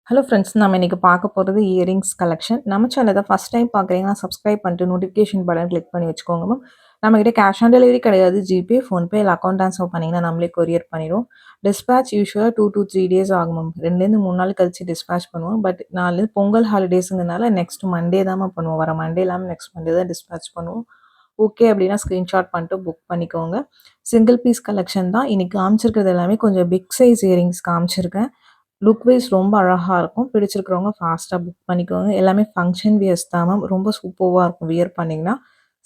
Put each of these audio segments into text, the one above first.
Hello friends, நம்ம இன்னைக்கு பார்க்க போகிறது இயரிங்ஸ் கலெக்ஷன். நம்ம சேனலை ஃபஸ்ட் டைம் பார்க்குறீங்கன்னா சப்ஸ்கிரைப் பண்ணிட்டு நோட்டிஃபிகேஷன் பட்டன் கிளிக் பண்ணி வச்சுக்கோங்க மேம். நம்மகிட்ட கேஷ் ஆன் டெலிவரி கிடையாது. ஜிபே, ஃபோன்பே இல்லை அக்கௌண்ட் ட்ரான்ஸ்ஃபர் பண்ணிங்கன்னா நம்மளே கொரியர் பண்ணிடுவோம். டிஸ்பேச் யூஸ்வலாக 2 to 3 டேஸ் ஆகும் மேம். 2லேருந்து 3 நாள் கழிச்சு டிஸ்பேச் பண்ணுவோம். பட் நாலு பொங்கல் ஹாலிடேஸுங்கிறனால நெக்ஸ்ட் மண்டே தான் மேம் பண்ணுவோம். வர மண்டே இல்லாமல் நெக்ஸ்ட் மண்டே தான் டிஸ்பேச் பண்ணுவோம். ஓகே அப்படின்னா ஸ்க்ரீன்ஷாட் பண்ணிட்டு புக் பண்ணிக்கோங்க. சிங்கிள் பீஸ் கலெக்ஷன் தான் இன்றைக்கி காமிச்சிருக்கிறது. எல்லாமே கொஞ்சம் பிக் சைஸ் இயரிங்ஸ் காமிச்சிருக்கேன். லுக் வைஸ் ரொம்ப அழகாக இருக்கும். பிடிச்சிருக்கிறவங்க ஃபாஸ்ட்டாக புக் பண்ணிக்கோங்க. எல்லாமே ஃபங்க்ஷன் வியர்ஸ் தான் மேம். ரொம்ப சூப்பராக இருக்கும் வியர் பண்ணிங்கன்னா.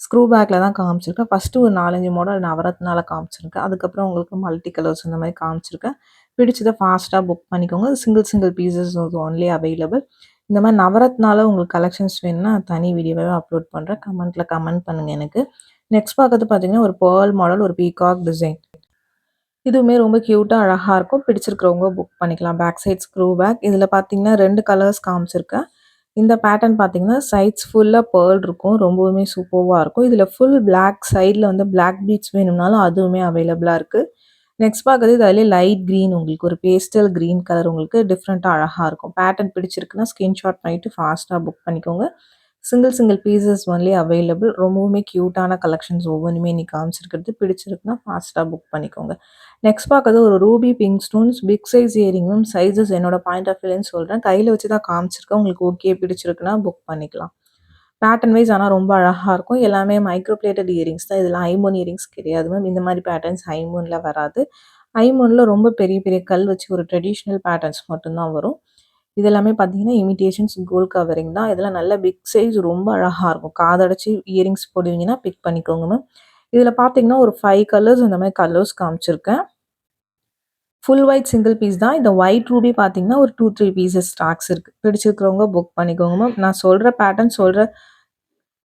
ஸ்க்ரூ பேக்கில் தான் காமிச்சிருக்கேன். ஃபஸ்ட்டு ஒரு 4-5 மாடல் நவரத்னால காமிச்சிருக்கேன். அதுக்கப்புறம் உங்களுக்கு மல்டி கலர்ஸ் இந்த மாதிரி காமிச்சிருக்கேன். பிடிச்சதை ஃபாஸ்ட்டாக புக் பண்ணிக்கோங்க. Single single pieces only available. இந்த மாதிரி நவரத்னால உங்களுக்கு கலெக்ஷன்ஸ் வேணும்னா தனி வீடியோவே அப்லோட் பண்ணுறேன். கமெண்ட் பண்ணுங்கள் எனக்கு. நெக்ஸ்ட் பார்க்கறது பார்த்தீங்கன்னா ஒரு பேர்ல் மாடல், ஒரு பீகாக் டிசைன். இதுவுமே ரொம்ப க்யூட்டாக அழகாக இருக்கும். பிடிச்சிருக்கிறவங்க புக் பண்ணிக்கலாம். Back side screw back. இதில் பார்த்தீங்கன்னா 2 கலர்ஸ் காமிச்சிருக்கேன். இந்த பேட்டர்ன் பார்த்தீங்கன்னா சைட்ஸ் ஃபுல்லாக பேர்ல் இருக்கும். ரொம்பவுமே சூப்பராக இருக்கும். இதில் ஃபுல் பிளாக் சைடில் வந்து பிளாக் பீட்ஸ் வேணும்னாலும் அதுவுமே அவைலபிளாக இருக்குது. நெக்ஸ்ட் பார்க்குறது இதிலே லைட் க்ரீன், உங்களுக்கு ஒரு பேஸ்டல் க்ரீன் கலர் உங்களுக்கு டிஃப்ரெண்ட்டாக அழகாக இருக்கும். பேட்டர்ன் பிடிச்சிருக்குன்னா ஸ்க்ரீன்ஷாட் பண்ணிவிட்டு ஃபாஸ்ட்டாக புக் பண்ணிக்கோங்க. Single single pieces only available. ரொம்பவுமே க்யூட்டான கலெக்ஷன்ஸ் ஒவ்வொன்றுமே இன்னைக்கு காமிச்சிருக்கிறது. பிடிச்சிருக்குன்னா ஃபாஸ்ட்டாக புக் பண்ணிக்கோங்க. நெக்ஸ்ட் பார்க்கறது ஒரு ruby pink stones big size இயரிங்கும். சைஸஸ் என்னோட பாயிண்ட் ஆஃப் வியூன்னு சொல்கிறேன். கையில் வச்சு தான் காமிச்சிருக்கேன். உங்களுக்கு ஓகே பிடிச்சிருக்குன்னா புக் பண்ணிக்கலாம். பேட்டர்ன் வைஸ் ஆனால் ரொம்ப அழகாக இருக்கும். எல்லாமே மைக்ரோ பிளேட்டட் இயரிங்ஸ் தான். இதில் ஐமோன் இயரிங்ஸ் கிடையாது மேம். இந்த மாதிரி பேட்டர்ன்ஸ் ஐமோனில் வராது. ஐமோனில் ரொம்ப பெரிய பெரிய கல் வச்சு ஒரு ட்ரெடிஷ்னல் பேட்டர்ன்ஸ் மட்டும்தான் வரும். இதெல்லாமே பார்த்தீங்கன்னா இமிடேஷன்ஸ் கோல்ட் கவரிங் தான். இதெல்லாம் நல்ல பிக் சைஸ் ரொம்ப அழகாக இருக்கும். காதடைச்சி இயரிங்ஸ் போடுவீங்கன்னா பிக் பண்ணிக்கோங்க மேம். இதில் பார்த்தீங்கன்னா ஒரு 5 கலர்ஸ் இந்த மாதிரி கலர்ஸ் காமிச்சிருக்கேன். ஃபுல் ஒயிட் சிங்கிள் பீஸ் தான். இந்த ஒயிட் ரூபி பார்த்தீங்கன்னா ஒரு 2-3 பீசஸ் ஸ்டாக்ஸ் இருக்குது. பிடிச்சிருக்கிறவங்க புக் பண்ணிக்கோங்க மேம். நான் சொல்கிற பேட்டர்ன் சொல்கிற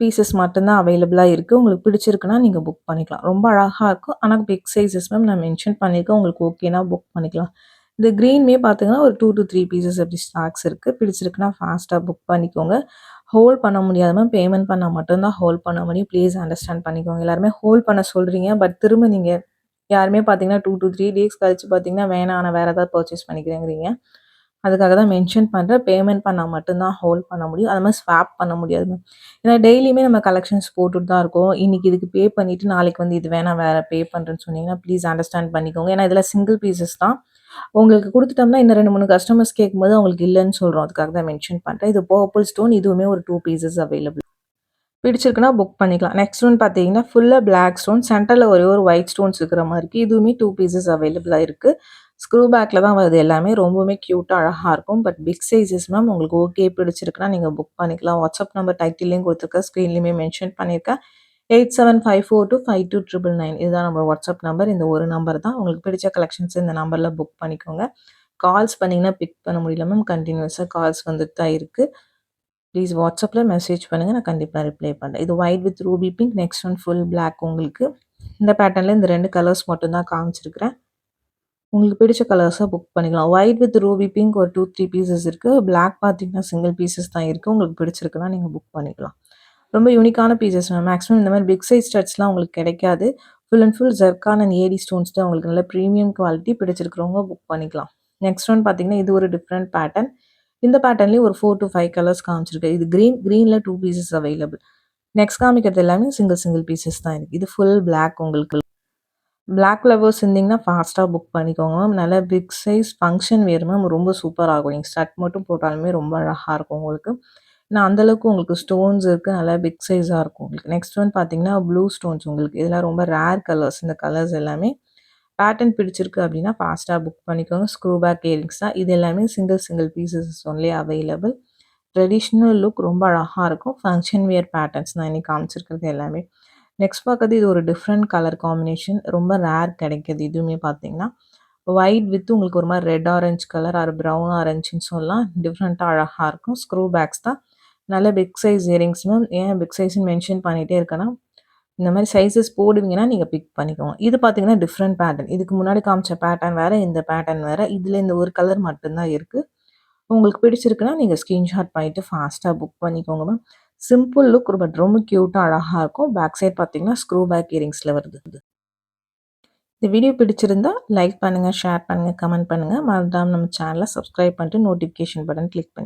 பீசஸ் மட்டும்தான் அவைலபிளாக இருக்குது. உங்களுக்கு பிடிச்சிருக்குன்னா நீங்கள் புக் பண்ணிக்கலாம். ரொம்ப அழகாக இருக்கும். ஆனால் பிக் சைஸஸ் மேம் நான் மென்ஷன் பண்ணியிருக்கேன். உங்களுக்கு ஓகேனா புக் பண்ணிக்கலாம். இந்த க்ரீன்மே பார்த்தீங்கன்னா ஒரு 2 to 3 பீசஸ் அப்படி ஸ்டாக்ஸ் இருக்குது. பிடிச்சிருக்குன்னா ஃபாஸ்ட்டாக புக் பண்ணிக்கோங்க. ஹோல்ட் பண்ண முடியாது மேம். பேமெண்ட் பண்ணால் மட்டும்தான் ஹோல்ட் பண்ண முடியும். ப்ளீஸ் அண்டர்ஸ்டாண்ட் பண்ணிக்கோங்க. எல்லாருமே ஹோல்ட் பண்ண சொல்கிறீங்க. பட் திரும்ப நீங்கள் யாருமே பார்த்தீங்கன்னா 2 to 3 டேஸ் கழிச்சு பார்த்தீங்கன்னா வேணாம் நான் வேறு ஏதாவது பர்ச்சேஸ் பண்ணிக்கிறேங்கிறீங்க. அதுக்காக தான் மென்ஷன் பண்ணுறேன். பேமெண்ட் பண்ணால் மட்டும்தான் ஹோல்ட் பண்ண முடியும். அது மாதிரி ஸ்வாப் பண்ண முடியாது மேம். ஏன்னா டெய்லியுமே நம்ம கலெக்ஷன்ஸ் போட்டுட்டு தான் இருக்கோம். இன்றைக்கி இதுக்கு பே பண்ணிவிட்டு நாளைக்கு வந்து இது வேணாம் வேறு பே பண்ணுறேன்னு சொன்னீங்கன்னா ப்ளீஸ் அண்டர்ஸ்டாண்ட் பண்ணிக்கோங்க. ஏன்னா இதில் சிங்கிள் பீசஸ் தான். உங்களுக்கு கொடுத்துட்டோம்னா இன்னும் 2-3 கஸ்டமர்ஸ் கேட்கும்போது அவங்களுக்கு இல்லைன்னு சொல்கிறோம். அதுக்காக தான் மென்ஷன் பண்ணுறேன். இது பர்பிள் ஸ்டோன். இதுவுமே ஒரு 2 பீசஸ் அவைலபிள். பிடிச்சிருக்குன்னா புக் பண்ணிக்கலாம். நெக்ஸ்ட் ஒன் பார்த்தீங்கன்னா ஃபுல்லாக பிளாக் ஸ்டோன். சென்டரில் ஒரே ஒரு ஒயிட் ஸ்டோன்ஸ் இருக்கிற மாதிரி இருக்குது. இதுவுமே 2 பீசஸ் அவைலபிளாக இருக்குது. ஸ்க்ரூ பேக்கில் தான் வருது எல்லாமே. ரொம்பவுமே க்யூட்டாக அழகாக இருக்கும். But big sizes ma'am. உங்களுக்கு ஓகே பிடிச்சிருக்குன்னா நீங்கள் புக் பண்ணிக்கலாம். வாட்ஸ்அப் நம்பர் டைட்டிலையும் கொடுத்துருக்கேன். ஸ்க்ரீன்லேயுமே மென்ஷன் பண்ணியிருக்கேன். 8754252999 இதுதான் நம்ம வாட்ஸ்அப் நம்பர். இந்த ஒரு நம்பர் தான். உங்களுக்கு பிடிச்ச கலெக்ஷன்ஸ் இந்த நம்பரில் புக் பண்ணிக்கோங்க. கால்ஸ் பண்ணிங்கன்னா பிக் பண்ண முடியல மேம். கண்டினியூஸாக கால்ஸ் வந்துட்டு தான் இருக்குது. ப்ளீஸ் வாட்ஸ்அப்பில் மெசேஜ் பண்ணுங்கள். நான் கண்டிப்பாக ரிப்ளை பண்ணுறேன். இது white with ruby pink. Next one full black. உங்களுக்கு இந்த பேட்டர்னில் இந்த 2 கலர்ஸ் மட்டும்தான் காமிச்சிருக்கிறேன். உங்களுக்கு பிடிச்ச கலர்ஸாக புக் பண்ணிக்கலாம். ஒயிட் வித் ரூபி பிங்க் ஒரு 2-3 பீசஸ் இருக்குது. பிளாக் பார்த்தீங்கன்னா சிங்கிள் பீசஸ் தான் இருக்குது. உங்களுக்கு பிடிச்சிருக்குன்னா நீங்கள் புக் பண்ணிக்கலாம். ரொம்ப யூனிக்கான பீசஸ் மேம். மேக்ஸிமம் இந்த மாதிரி பிக் சைஸ் ஸ்டட்ஸ்லாம் உங்களுக்கு கிடைக்காது. Full and full zircon and AD stones தான். உங்களுக்கு நல்ல ப்ரீமியம் குவாலிட்டி. பிடிச்சிருக்கிறவங்க புக் பண்ணிக்கலாம். நெக்ஸ்ட் ஒன் பார்த்தீங்கன்னா இது ஒரு டிஃப்ரெண்ட் பேட்டர்ன். இந்த பேட்டர்ன்லேயே ஒரு 4 to 5 கலர்ஸ் காமிச்சிருக்கு. இது க்ரீனில் 2 பீசஸ் அவைலபிள். நெக்ஸ்ட் காமிக்கிறது எல்லாமே சிங்கிள் பீசஸ் தான் இருக்குது. இது ஃபுல் பிளாக். உங்களுக்கு பிளாக் லவர்ஸ் இருந்தீங்கன்னா ஃபாஸ்ட்டாக புக் பண்ணிக்கோங்க மேம். நல்ல big size function wear ma'am. ரொம்ப சூப்பராக இருக்கும். நீங்கள் ஸ்டட் மட்டும் போட்டாலுமே ரொம்ப அழகாக இருக்கும் உங்களுக்கு. ஏன்னா அந்தளவுக்கு உங்களுக்கு ஸ்டோன்ஸ் இருக்குது. நல்லா பிக் சைஸாக இருக்கும் உங்களுக்கு. நெக்ஸ்ட் ஒன் பார்த்தீங்கன்னா ப்ளூ ஸ்டோன்ஸ். உங்களுக்கு இதெல்லாம் ரொம்ப ரேர் கலர்ஸ். இந்த கலர்ஸ் எல்லாமே பேட்டர்ன் பிடிச்சிருக்கு அப்படின்னா ஃபாஸ்ட்டாக புக் பண்ணிக்கோங்க. ஸ்க்ரூ பேக் இயரிங்ஸ் தான். இது எல்லாமே single pieces only available. Traditional look ரொம்ப அழகாக இருக்கும். ஃபங்க்ஷன் வியர் பேட்டர்ன்ஸ் தான் இன்றைக்கி காமிச்சிருக்கிறது எல்லாமே. நெக்ஸ்ட் பார்க்குறது இது ஒரு டிஃப்ரெண்ட் கலர் காம்பினேஷன். ரொம்ப ரேர் கிடைக்கிது. இதுவுமே பார்த்தீங்கன்னா ஒயிட் வித் உங்களுக்கு ஒரு மாதிரி red orange colour or brown ஆரஞ்சுன்னு சொல்லலாம். டிஃப்ரெண்ட்டாக அழகாக இருக்கும். ஸ்க்ரூ பேக்ஸ் தான். நல்ல பிக் சைஸ் இயரிங்ஸ் மேம். ஏன் பிக் சைஸ்ன்னு மென்ஷன் பண்ணிகிட்டே இருக்கேன்னா இந்த மாதிரி சைஸஸ் போடுவீங்கன்னா நீங்கள் பிக் பண்ணிக்கோங்க. இது பார்த்தீங்கன்னா டிஃப்ரெண்ட் பேட்டர்ன். இதுக்கு முன்னாடி காமிச்ச பேட்டர்ன் வேறு, இந்த பேட்டர்ன் வேறு. இதில் இந்த ஒரு கலர் மட்டும்தான் இருக்குது. உங்களுக்கு பிடிச்சிருக்குன்னா நீங்கள் ஸ்க்ரீன்ஷாட் பண்ணிவிட்டு ஃபாஸ்ட்டாக புக் பண்ணிக்கோங்க மேம். சிம்பிள் லுக் பட் ரொம்ப க்யூட்டாக அழகாக இருக்கும். பேக் சைட் பார்த்தீங்கன்னா ஸ்க்ரூ பேக் இயரிங்ஸில் வருது. இந்த வீடியோ பிடிச்சிருந்தா லைக் பண்ணுங்க, ஷேர் பண்ணுங்க, கமெண்ட் பண்ணுங்க. மறக்காம நம்ம சேனலை சப்ஸ்கிரைப் பண்ணிட்டு நோட்டிஃபிகேஷன் பட்டன் கிளிக் பண்ணி